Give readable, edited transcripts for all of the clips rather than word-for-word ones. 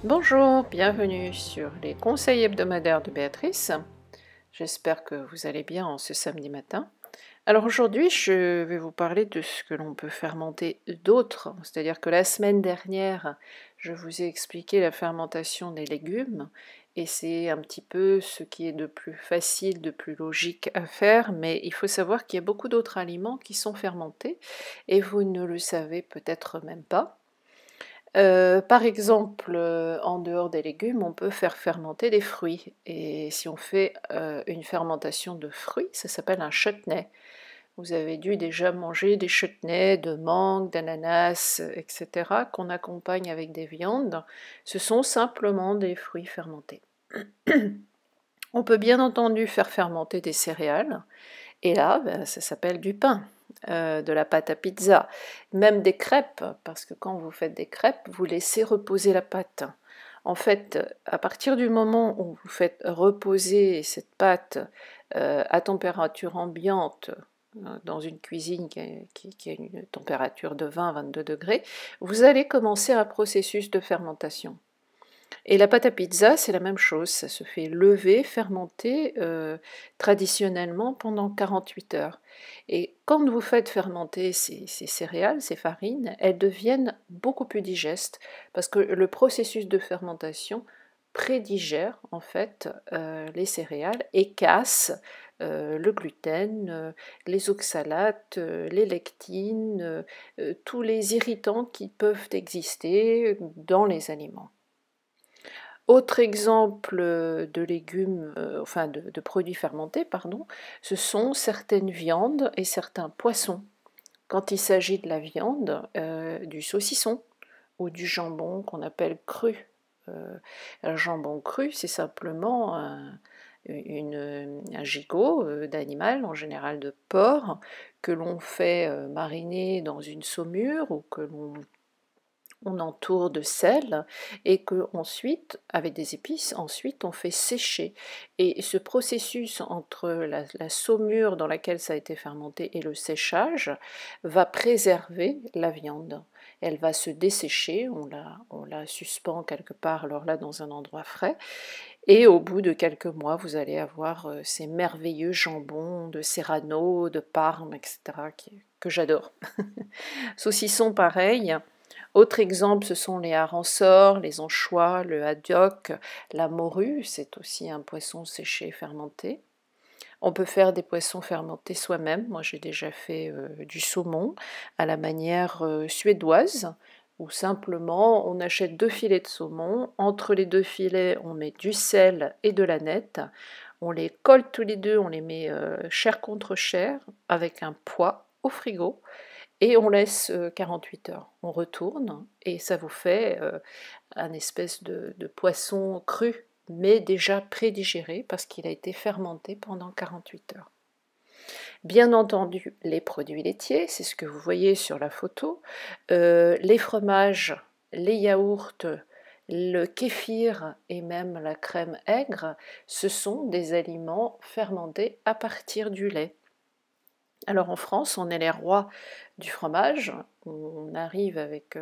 Bonjour, bienvenue sur les conseils hebdomadaires de Béatrice. J'espère que vous allez bien en ce samedi matin. Alors aujourd'hui, je vais vous parler de ce que l'on peut fermenter d'autre. C'est-à-dire que la semaine dernière, je vous ai expliqué la fermentation des légumes et c'est un petit peu ce qui est de plus facile, de plus logique à faire, mais il faut savoir qu'il y a beaucoup d'autres aliments qui sont fermentés et vous ne le savez peut-être même pas. Par exemple, en dehors des légumes, on peut faire fermenter des fruits et si on fait, une fermentation de fruits, ça s'appelle un chutney. Vous avez dû déjà manger des chutneys de mangue, d'ananas, et cetera, qu'on accompagne avec des viandes. Ce sont simplement des fruits fermentés. On peut bien entendu faire fermenter des céréales et là, ça s'appelle du pain, de la pâte à pizza, même des crêpes, parce que quand vous faites des crêpes, vous laissez reposer la pâte. En fait, à partir du moment où vous faites reposer cette pâte à température ambiante, dans une cuisine qui a une température de 20-22 degrés, vous allez commencer un processus de fermentation. Et la pâte à pizza, c'est la même chose, ça se fait lever, fermenter traditionnellement pendant 48 heures. Et quand vous faites fermenter ces céréales, ces farines, elles deviennent beaucoup plus digestes parce que le processus de fermentation prédigère en fait les céréales et casse le gluten, les oxalates, les lectines, tous les irritants qui peuvent exister dans les aliments. Autre exemple de légumes, enfin de produits fermentés, pardon, ce sont certaines viandes et certains poissons. Quand il s'agit de la viande, du saucisson ou du jambon qu'on appelle cru. Un jambon cru, c'est simplement un gigot d'animal, en général de porc, que l'on fait mariner dans une saumure ou que on entoure de sel et que ensuite, avec des épices, ensuite on fait sécher. Et ce processus entre la saumure dans laquelle ça a été fermenté et le séchage va préserver la viande. Elle va se dessécher, on la suspend quelque part, alors là dans un endroit frais, et au bout de quelques mois, vous allez avoir ces merveilleux jambons de Serrano, de Parme, etc., que j'adore. Saucisson pareil. Autre exemple, ce sont les harensorts, les anchois, le haddock, la morue, c'est aussi un poisson séché fermenté. On peut faire des poissons fermentés soi-même. Moi, j'ai déjà fait du saumon à la manière suédoise, où simplement on achète 2 filets de saumon. Entre les 2 filets, on met du sel et de l'aneth. On les colle tous les deux, on les met chair contre chair avec un poids au frigo et on laisse 48 heures. On retourne et ça vous fait un espèce de poisson cru, mais déjà prédigéré parce qu'il a été fermenté pendant 48 heures. Bien entendu, les produits laitiers, c'est ce que vous voyez sur la photo, les fromages, les yaourts, le kéfir et même la crème aigre, ce sont des aliments fermentés à partir du lait. Alors en France, on est les rois du fromage, on arrive avec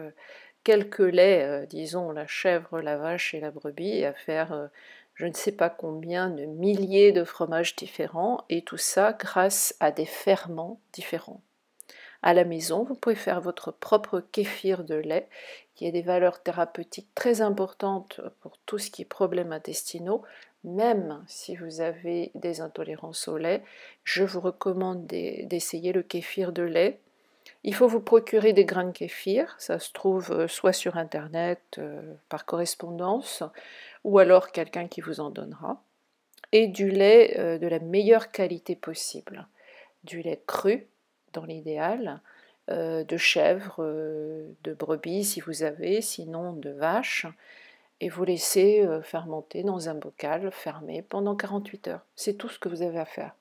quelques laits, disons la chèvre, la vache et la brebis, à faire je ne sais pas combien de milliers de fromages différents, et tout ça grâce à des ferments différents. À la maison, vous pouvez faire votre propre kéfir de lait, qui a des valeurs thérapeutiques très importantes pour tout ce qui est problèmes intestinaux. Même si vous avez des intolérances au lait, je vous recommande d'essayer le kéfir de lait. Il faut vous procurer des grains de kéfir, ça se trouve soit sur internet, par correspondance, ou alors quelqu'un qui vous en donnera, et du lait de la meilleure qualité possible. Du lait cru, dans l'idéal, de chèvre, de brebis si vous avez, sinon de vache, et vous laissez fermenter dans un bocal fermé pendant 48 heures. C'est tout ce que vous avez à faire.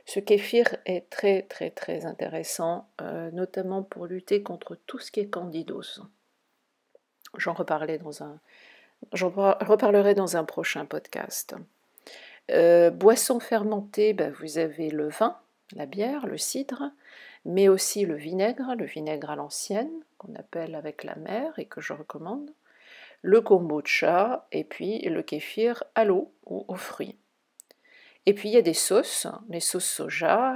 Ce kéfir est très très très intéressant, notamment pour lutter contre tout ce qui est candidose. J'en reparlerai dans un prochain podcast. Boissons fermentées, ben, vous avez le vin, la bière, le cidre, mais aussi le vinaigre à l'ancienne, qu'on appelle avec la mer et que je recommande. le kombucha et puis le kéfir à l'eau ou aux fruits. Et puis il y a des sauces, les sauces soja,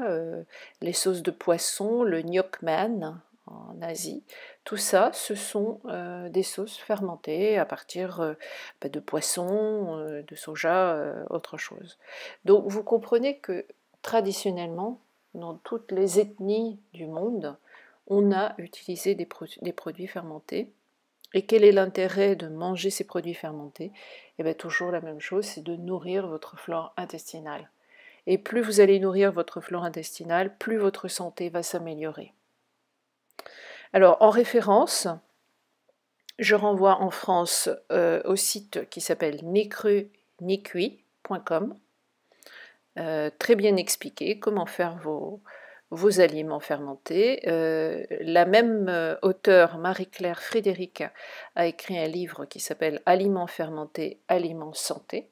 les sauces de poisson, le gnocchman en Asie. Tout ça, ce sont des sauces fermentées à partir de poisson, de soja, autre chose. Donc vous comprenez que traditionnellement, dans toutes les ethnies du monde, on a utilisé des produits fermentés. Et quel est l'intérêt de manger ces produits fermentés? Eh bien, toujours la même chose, c'est de nourrir votre flore intestinale. Et plus vous allez nourrir votre flore intestinale, plus votre santé va s'améliorer. Alors, en référence, je renvoie en France au site qui s'appelle nicui.com, très bien expliqué comment faire vos aliments fermentés. La même auteure, Marie-Claire Frédéric, a écrit un livre qui s'appelle Aliments fermentés, aliments santé.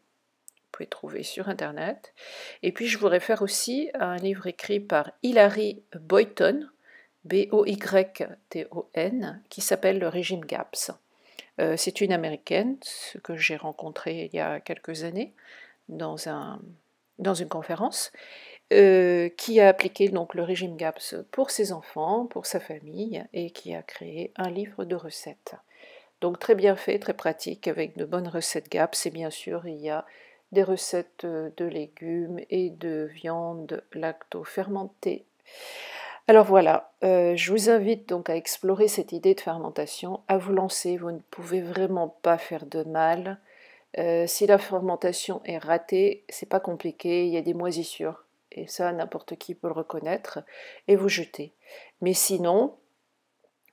Vous pouvez trouver sur internet. Et puis je vous réfère aussi à un livre écrit par Hilary Boyton, Boyton, qui s'appelle Le régime GAPS. C'est une américaine, ce que j'ai rencontré il y a quelques années dans une conférence, qui a appliqué donc le régime GAPS pour ses enfants, pour sa famille, et qui a créé un livre de recettes. Donc très bien fait, très pratique, avec de bonnes recettes GAPS, et bien sûr il y a des recettes de légumes et de viande lacto-fermentée. Alors voilà, je vous invite donc à explorer cette idée de fermentation, à vous lancer, vous ne pouvez vraiment pas faire de mal. Si la fermentation est ratée, c'est pas compliqué, il y a des moisissures, et ça n'importe qui peut le reconnaître, et vous jetez. Mais sinon,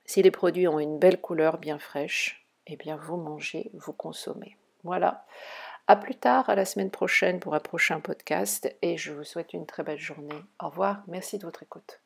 si les produits ont une belle couleur bien fraîche, eh bien vous mangez, vous consommez. Voilà. À plus tard, à la semaine prochaine pour un prochain podcast, et je vous souhaite une très belle journée. Au revoir, merci de votre écoute.